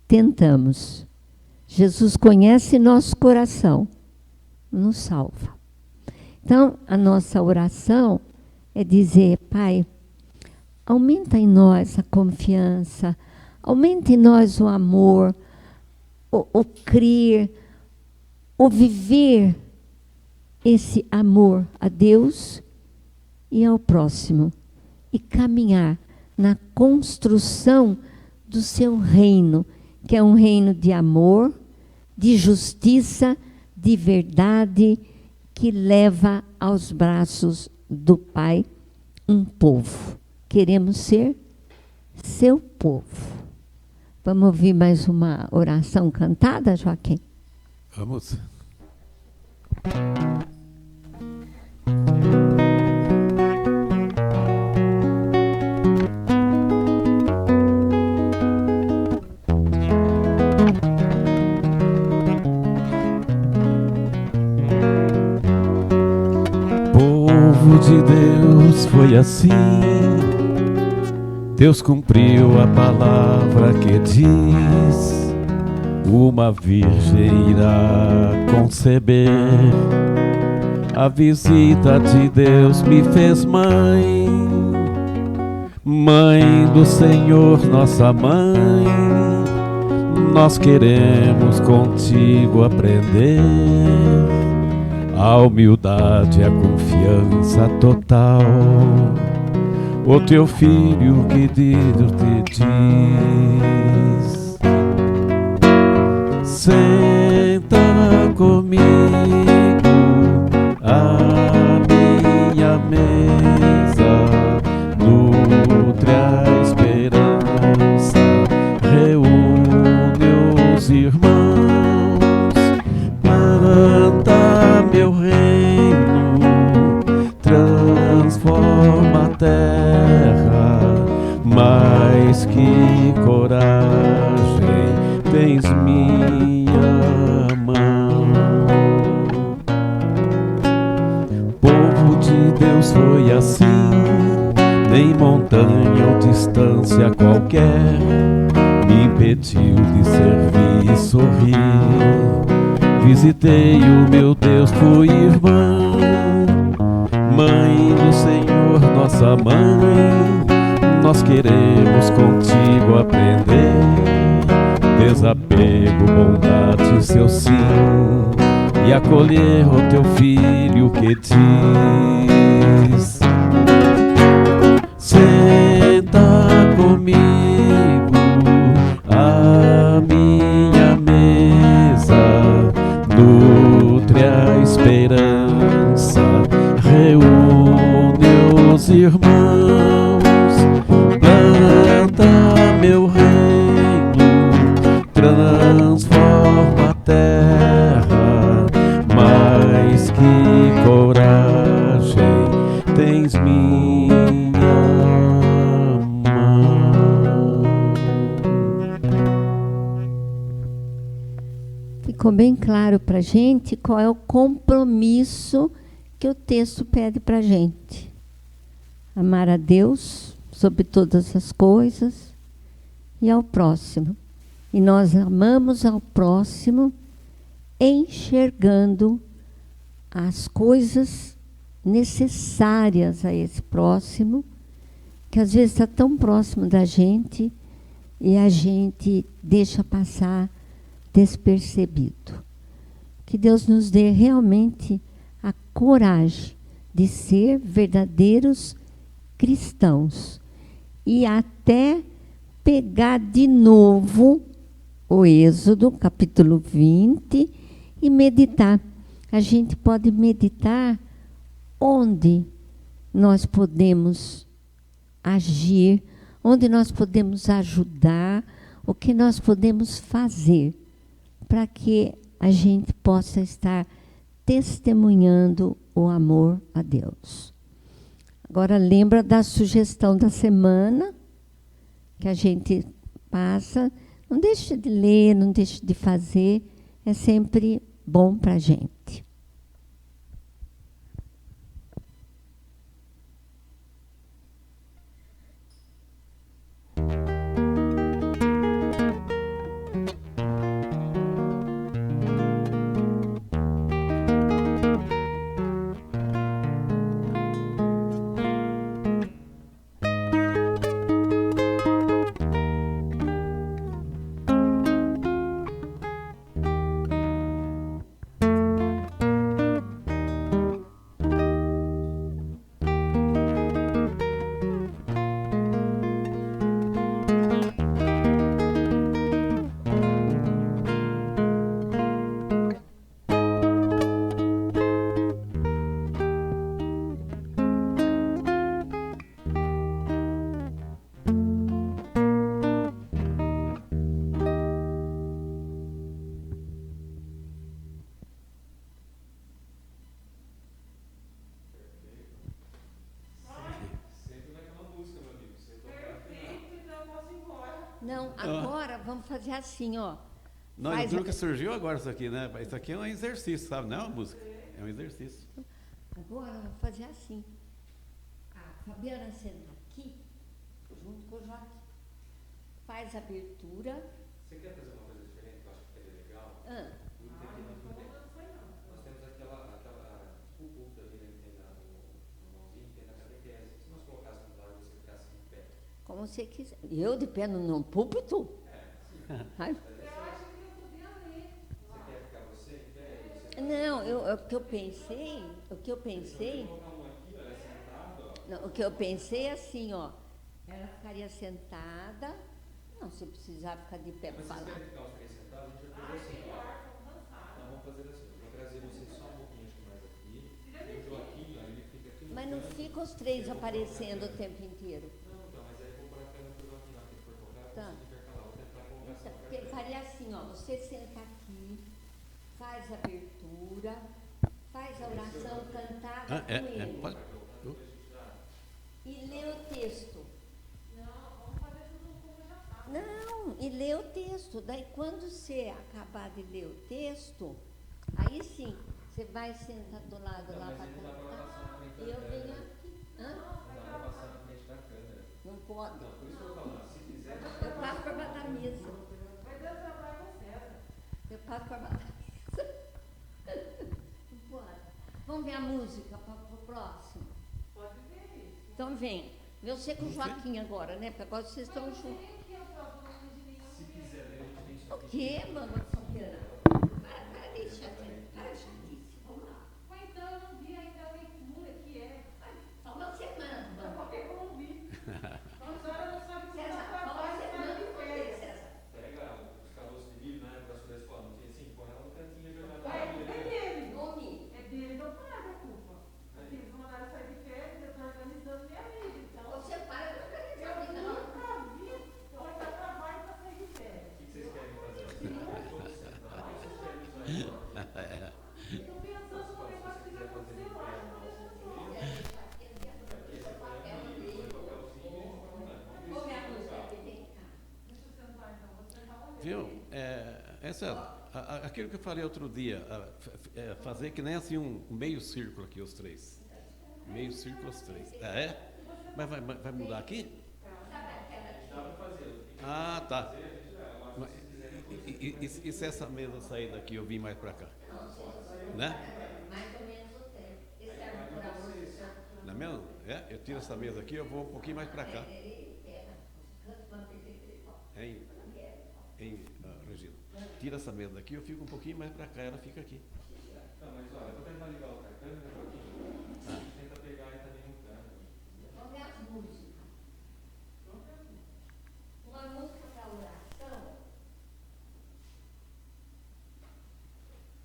[SPEAKER 2] Tentamos. Jesus conhece nosso coração, nos salva. Então, a nossa oração é dizer: Pai, aumenta em nós a confiança, aumenta em nós o amor, o crer, o viver esse amor a Deus e ao próximo, e caminhar na construção do seu reino, que é um reino de amor, de justiça, de verdade, que leva aos braços do Pai um povo. Queremos ser seu povo. Vamos ouvir mais uma oração cantada, Joaquim?
[SPEAKER 3] Vamos. povo de Deus foi assim. Deus cumpriu a palavra que diz: uma virgem irá conceber. A visita de Deus me fez mãe, mãe do Senhor, nossa mãe. Nós queremos contigo aprender a humildade, a confiança total. O teu filho que Deus te diz: senta comigo à minha mesa, nutre a esperança, reúne os irmãos, planta meu reino, transforma a terra. Mais que coragem tens minha mão. Povo de Deus foi assim, nem montanha ou distância qualquer me impediu de servir e sorrir. Visitei o meu Deus, fui irmã, mãe do Senhor, nossa mãe. Nós queremos contigo aprender desapego, bondade, seu sim, e acolher o teu filho que diz: senta comigo à minha mesa, nutre a esperança, reúne os irmãos, planta meu reino, transforma a terra. Mais que coragem tens minha mão.
[SPEAKER 2] Ficou bem claro para a gente qual é o compromisso que o texto pede para a gente: amar a Deus sobre todas as coisas e ao próximo. E nós amamos ao próximo enxergando as coisas necessárias a esse próximo, que às vezes está tão próximo da gente e a gente deixa passar despercebido. Que Deus nos dê realmente a coragem de ser verdadeiros cristãos e até pegar de novo o Êxodo, capítulo 20, e meditar. A gente pode meditar onde nós podemos agir, onde nós podemos ajudar, o que nós podemos fazer para que a gente possa estar testemunhando o amor a Deus. Agora lembra da sugestão da semana que a gente passa. Não deixe de ler, não deixe de fazer, é sempre bom para a gente. Não, agora vamos fazer assim, ó.
[SPEAKER 3] Não, eu juro que surgiu agora isso aqui, né? Isso aqui é um exercício, sabe? Não é uma música, é um exercício.
[SPEAKER 2] Agora eu vou fazer assim. A Fabiana senta aqui, junto com o Joaquim. Faz a abertura.
[SPEAKER 4] Você quer fazer uma coisa diferente que eu acho que seria legal?
[SPEAKER 2] Ah.
[SPEAKER 4] Nós temos aquela pulta ali, né, que tem no mãozinho, tem na catequese. Se nós colocássemos lá e você ficasse em pé.
[SPEAKER 2] Como você quiser. Eu de pé no púlpito? Ai.
[SPEAKER 4] Você quer ficar você em pé?
[SPEAKER 2] Não, o que eu pensei,
[SPEAKER 4] Colocar uma aqui, ó, ela sentada, ó.
[SPEAKER 2] não, o que eu pensei é assim, ó, ela ficaria sentada, não, se precisar ficar de pé para
[SPEAKER 4] Mas se vocês
[SPEAKER 2] falar.
[SPEAKER 4] querem ficar os três sentados, a gente vai fazer assim, ó. Não, vamos fazer assim. Eu vou trazer vocês só um pouquinho mais aqui. E o Joaquim, ó, ele fica aqui no
[SPEAKER 2] Mas não
[SPEAKER 4] canto.
[SPEAKER 2] fica os três aparecendo o tempo inteiro.
[SPEAKER 4] Não, então, mas aí eu vou pôr a câmera pro Joaquim lá, que ele for colocar, eu
[SPEAKER 2] Tá.
[SPEAKER 4] consigo intercalar. Vou tentar colocar essa
[SPEAKER 2] Então,
[SPEAKER 4] câmera.
[SPEAKER 2] faria assim, ó, você senta aqui, faz a abertura, faz a oração cantada com ele.
[SPEAKER 3] Pode.
[SPEAKER 2] E lê o texto. Não, e lê o texto. Daí quando você acabar de ler o texto, aí sim, você vai sentar do lado
[SPEAKER 4] Não,
[SPEAKER 2] lá
[SPEAKER 4] mas
[SPEAKER 2] para
[SPEAKER 4] aí não dá pra passar na
[SPEAKER 2] cantar.
[SPEAKER 4] frente da
[SPEAKER 2] Eu venho
[SPEAKER 4] câmera.
[SPEAKER 2] aqui. Hã?
[SPEAKER 4] Não dá pra passar na frente da câmera.
[SPEAKER 2] Não pode.
[SPEAKER 4] Não, por isso que eu tô falando, se quiser.
[SPEAKER 2] Eu passo por baixo da mesa. Eu passo por baixo da mesa. Não pode. Vamos ver a música para o próximo?
[SPEAKER 5] Pode ver isso.
[SPEAKER 2] Então vem. Você com o Joaquim agora, né? Porque agora vocês estão juntos.
[SPEAKER 4] Se quiser ler, a gente tem isso
[SPEAKER 2] O
[SPEAKER 4] aqui.
[SPEAKER 2] quê, mano? Para de chatice. Para de chatice. Vamos lá.
[SPEAKER 5] Mas então eu não vi ainda a leitura que é.
[SPEAKER 2] Só uma semana.
[SPEAKER 5] Mas por que eu não vi? A senhora não sabe o que
[SPEAKER 2] César,
[SPEAKER 5] ela
[SPEAKER 2] uma
[SPEAKER 5] trabalha,
[SPEAKER 2] semana
[SPEAKER 5] ela
[SPEAKER 2] de
[SPEAKER 5] de férias.
[SPEAKER 2] César.
[SPEAKER 4] Pega os caroços de milho, né? Para as folhas fora. Não tinha assim, põe ela no cantinho e joga
[SPEAKER 5] É dele.
[SPEAKER 2] Nome.
[SPEAKER 5] É dele, não paga a culpa. Porque eles mandaram sair de férias, eu estou organizando minha vida. Então,
[SPEAKER 2] Você para de
[SPEAKER 5] eu
[SPEAKER 2] organizar a vida.
[SPEAKER 5] nunca vi colocar trabalho para sair de férias.
[SPEAKER 4] O que vocês querem fazer? Todos sentados, ou vocês querem usar igual?
[SPEAKER 5] Estou pensando no negócio que vai acontecer lá. Eu não deixo assim.
[SPEAKER 2] Vou ver a música que vem cá.
[SPEAKER 5] Deixa eu sentar então, vou sentar onde?
[SPEAKER 3] Viu? César, aquilo que eu falei outro dia, fazer que nem assim um meio círculo aqui, os três. Meio círculo, os três. É? Mas vai mudar aqui? Ah, tá. Mas, e se essa mesa sair daqui, eu vim mais para cá? Né?
[SPEAKER 2] Mais ou menos o tempo. Esse é o pra você.
[SPEAKER 3] Não é mesmo? Eu tiro essa mesa aqui, eu vou um pouquinho mais para cá. Hein, Regina? Tira essa mesa daqui, eu fico um pouquinho mais para cá, ela fica aqui.
[SPEAKER 4] Não, mas olha, eu vou tentar ligar outra câmera, Joaquim. A gente tenta pegar aí também no canto.
[SPEAKER 2] Vamos ver as músicas. Uma música para oração.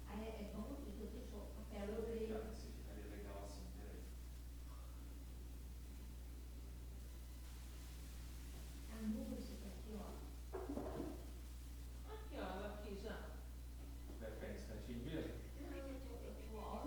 [SPEAKER 2] Aí é bom que eu deixo o papel, eu leio.
[SPEAKER 4] Se ficaria legal assim, peraí.
[SPEAKER 2] A música aqui, ó.
[SPEAKER 5] Aqui, ó, ela aqui já.
[SPEAKER 4] Vai ficar em instantinho mesmo?
[SPEAKER 2] Não, eu tô, ó.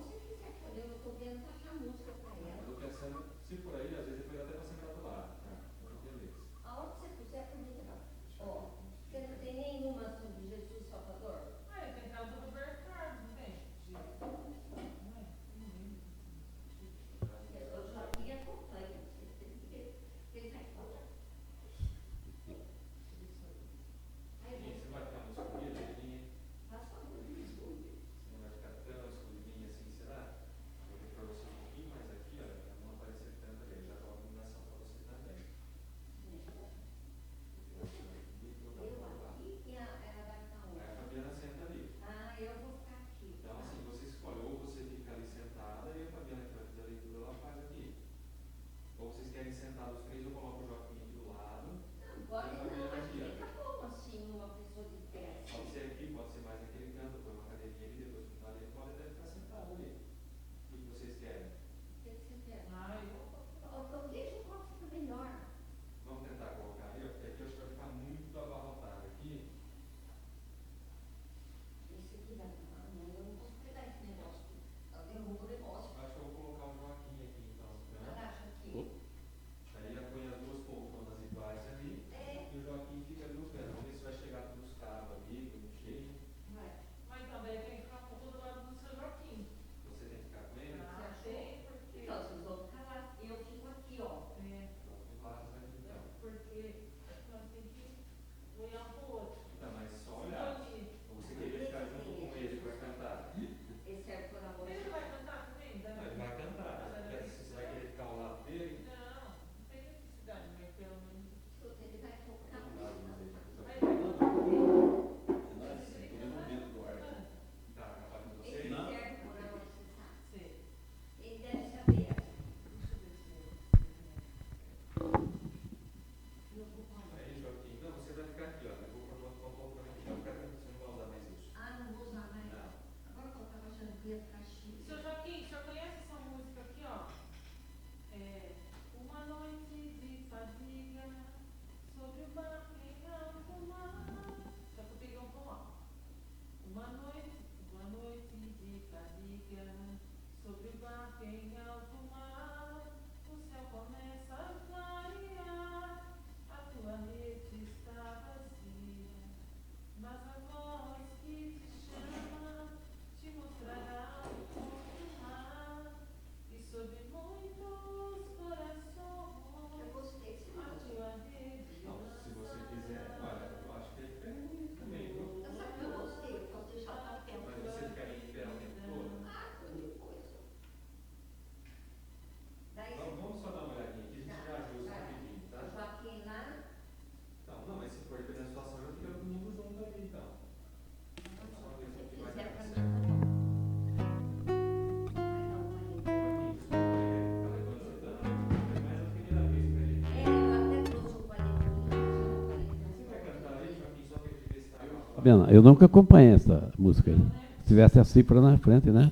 [SPEAKER 3] Fabiana, eu nunca acompanhei essa música aí. Se tivesse a cifra na frente, né?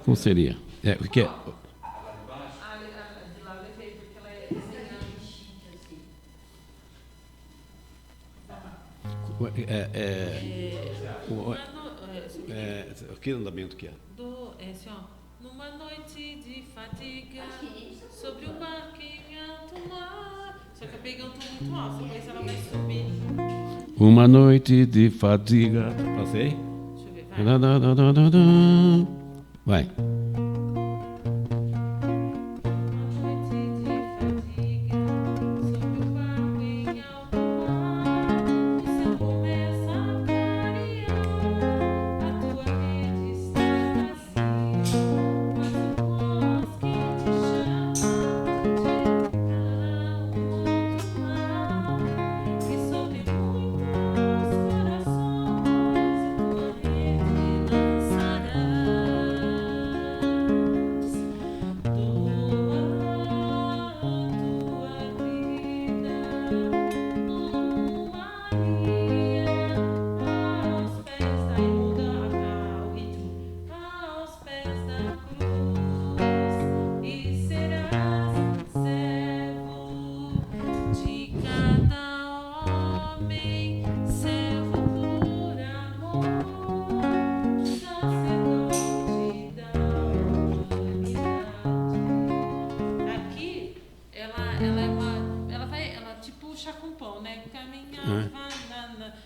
[SPEAKER 3] Como seria? O que é?
[SPEAKER 5] De lá eu levei, porque ela é
[SPEAKER 3] Que andamento que é?
[SPEAKER 5] assim, ó. Numa noite de fadiga, sobre o mar que em alto mar. Só que eu peguei um tom muito alto, depois ela vai subir.
[SPEAKER 3] Uma noite de fadiga. Passei?
[SPEAKER 5] Deixa eu ver,
[SPEAKER 3] Vai.
[SPEAKER 5] vai.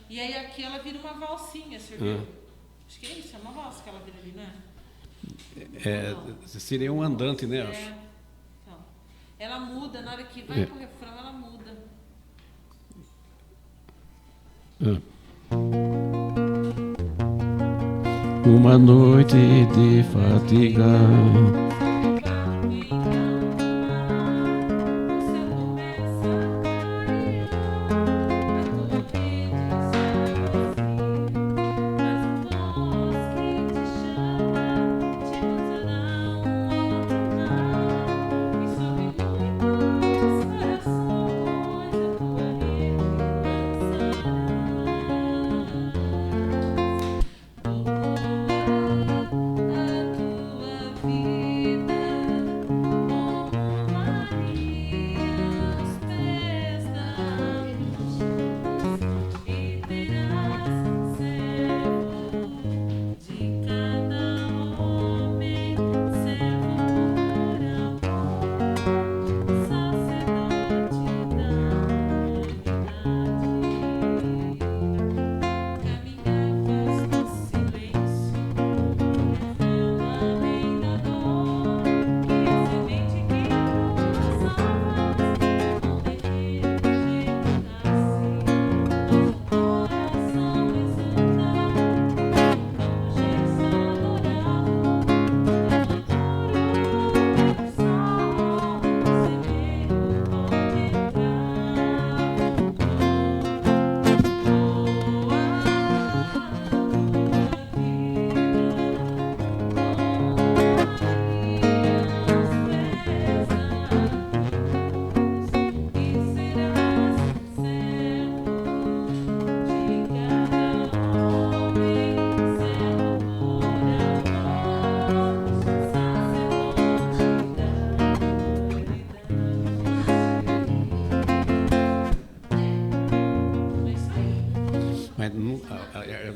[SPEAKER 5] E aí aqui ela vira uma valsinha, você viu? Acho que é isso, é uma valsa que ela vira ali, não é?
[SPEAKER 3] Seria um andante, né?
[SPEAKER 5] Então, ela muda, na hora que vai pro refrão, ela muda.
[SPEAKER 3] Uma noite de fadiga.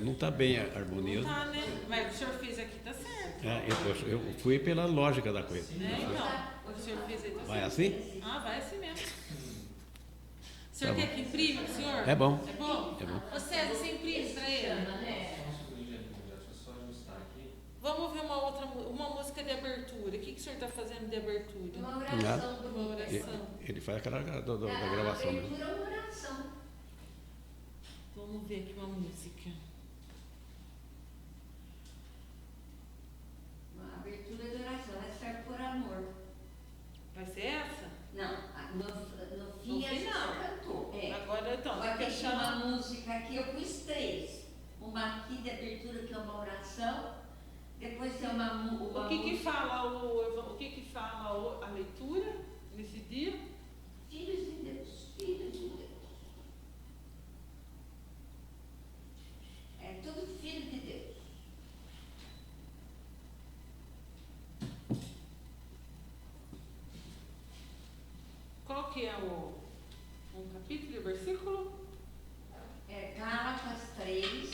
[SPEAKER 3] Não está bem a harmonia.
[SPEAKER 5] Não tá, né? Mas o senhor fez aqui, tá certo.
[SPEAKER 3] Eu fui pela lógica da coisa.
[SPEAKER 5] Então, o senhor fez aí, tá certo.
[SPEAKER 3] Vai assim?
[SPEAKER 5] Ah, vai assim mesmo. O senhor quer que imprime, o senhor?
[SPEAKER 3] É bom.
[SPEAKER 5] É bom?
[SPEAKER 3] É bom.
[SPEAKER 5] Ô César, você imprime para ele?
[SPEAKER 4] Só um segundinho, deixa eu só ajustar aqui.
[SPEAKER 5] Vamos ver uma música de abertura. O que o senhor está fazendo de abertura?
[SPEAKER 2] Uma oração do
[SPEAKER 5] Uma oração.
[SPEAKER 3] Ele faz aquela da gravação mesmo.
[SPEAKER 2] abertura é uma oração.
[SPEAKER 5] Vamos ver aqui uma música.
[SPEAKER 2] Uma abertura de oração, vai ser por amor.
[SPEAKER 5] Vai ser essa?
[SPEAKER 2] Não, no fim
[SPEAKER 5] No
[SPEAKER 2] a gente
[SPEAKER 5] final.
[SPEAKER 2] cantou. É.
[SPEAKER 5] Agora então,
[SPEAKER 2] Agora
[SPEAKER 5] tem que
[SPEAKER 2] tem uma
[SPEAKER 5] achar.
[SPEAKER 2] música aqui, eu pus 3. Uma aqui de abertura, que é uma oração. Depois tem uma
[SPEAKER 5] O que
[SPEAKER 2] música.
[SPEAKER 5] fala o que fala a leitura nesse dia?
[SPEAKER 2] Filhos de Deus, filhos de Deus. É tudo filho de Deus.
[SPEAKER 5] Qual que é um capítulo e versículo?
[SPEAKER 2] É Gálatas 3,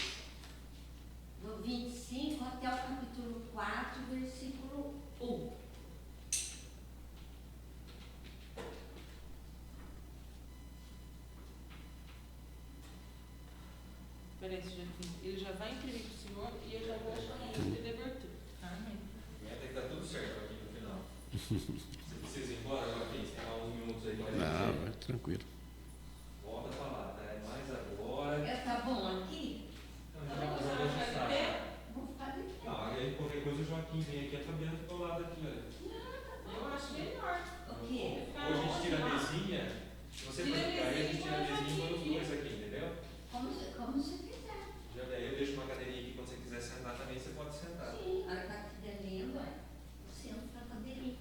[SPEAKER 2] do 25 até o capítulo 4, versículo 1.
[SPEAKER 5] Peraí, ele já vai imprimir para o senhor e eu já vou achar uma música de abertura. Amém.
[SPEAKER 4] Tem que estar tudo certo aqui no final. Você precisa ir embora, Joaquim? Você tem uns minutos aí para
[SPEAKER 3] Não, vai tranquilo.
[SPEAKER 4] Volta a falar, tá? É mais agora.
[SPEAKER 2] Tá bom aqui?
[SPEAKER 4] Não, já vai fazer a ajustar.
[SPEAKER 2] Vou ficar de pé.
[SPEAKER 4] Não, aí qualquer coisa o Joaquim vem aqui, a Fabiana fica ao lado aqui, olha.
[SPEAKER 5] Eu acho melhor.
[SPEAKER 2] O quê?
[SPEAKER 5] Ficar
[SPEAKER 4] Ou a gente tira a
[SPEAKER 5] longe,
[SPEAKER 4] mesinha, se você for
[SPEAKER 5] Tira a
[SPEAKER 4] ficar aí, a gente
[SPEAKER 5] mesinha
[SPEAKER 4] tira a
[SPEAKER 5] e põe o
[SPEAKER 4] mesinha e põe os
[SPEAKER 5] Joaquim
[SPEAKER 4] dois aqui, entendeu?
[SPEAKER 2] Como você quiser.
[SPEAKER 4] Já daí eu deixo uma cadeirinha aqui, quando você quiser sentar também, você pode sentar.
[SPEAKER 2] Sim, a hora que tá estiver lendo, senta na cadeirinha.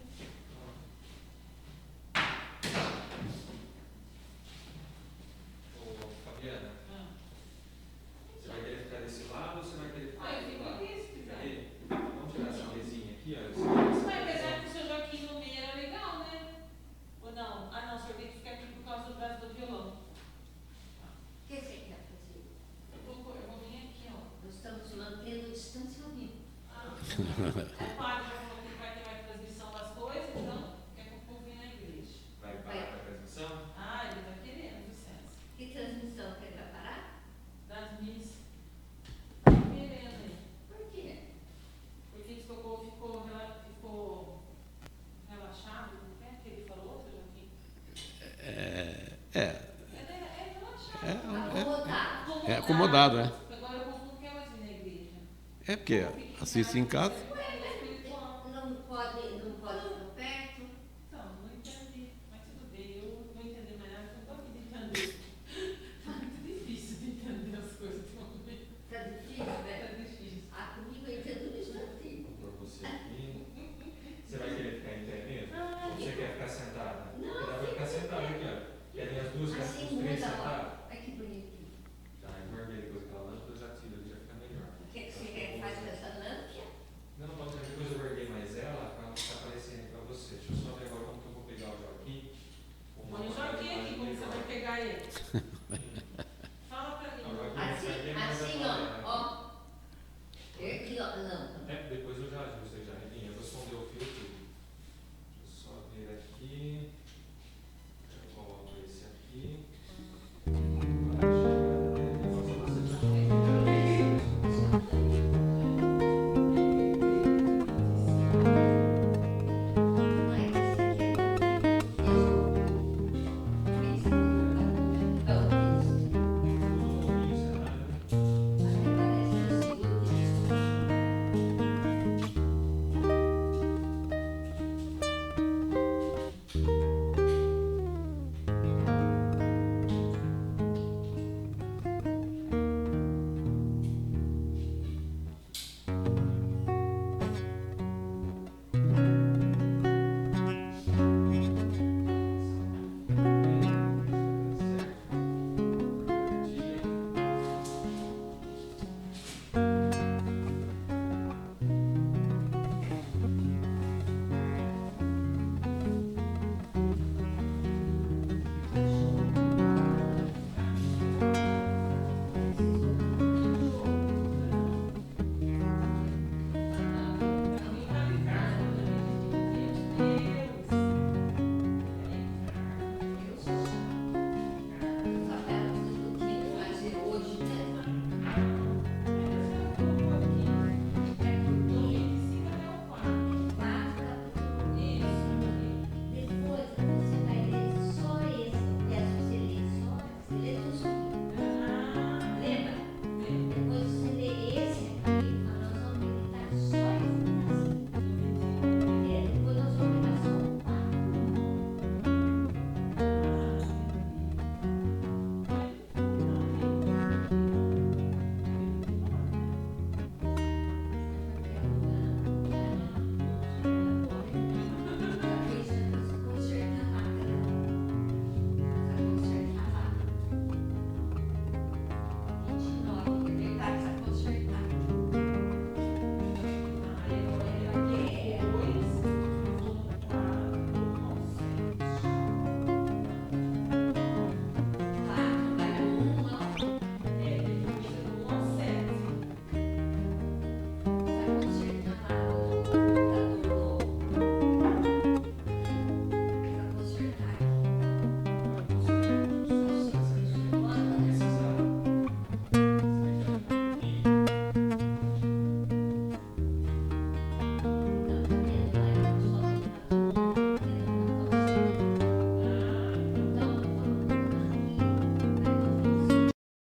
[SPEAKER 4] Ô, Fabiana,
[SPEAKER 5] Ah.
[SPEAKER 4] você vai querer ficar desse lado ou você vai querer ficar
[SPEAKER 5] Ah, eu
[SPEAKER 4] desse
[SPEAKER 5] fico
[SPEAKER 4] lado?
[SPEAKER 5] aqui, se quiser.
[SPEAKER 4] Aí, vamos tirar essa mesinha aqui, ó.
[SPEAKER 5] Mas apesar que o seu Joaquim no meio era legal, né? Ou não? Ah, não, o senhor tem que ficar aqui por causa do braço do violão.
[SPEAKER 2] O que você quer fazer?
[SPEAKER 5] Eu vou vir aqui, ó.
[SPEAKER 2] Nós estamos mantendo o distanciamento.
[SPEAKER 5] Ah, o padre já falou que vai ter mais transmissão das coisas, então quer que o povo venha na igreja.
[SPEAKER 4] Vai parar para a transmissão?
[SPEAKER 5] Ah, ele tá querendo, licença.
[SPEAKER 2] Que transmissão quer preparar?
[SPEAKER 5] Das missas. Tá querendo aí.
[SPEAKER 2] Por quê?
[SPEAKER 5] Porque diz que o povo ficou relaxado, não é que ele falou outro, Joaquim?
[SPEAKER 3] É
[SPEAKER 5] relaxado.
[SPEAKER 3] acomodado, é.
[SPEAKER 5] Agora o povo não quer mais vir na igreja.
[SPEAKER 3] É porque assiste em casa.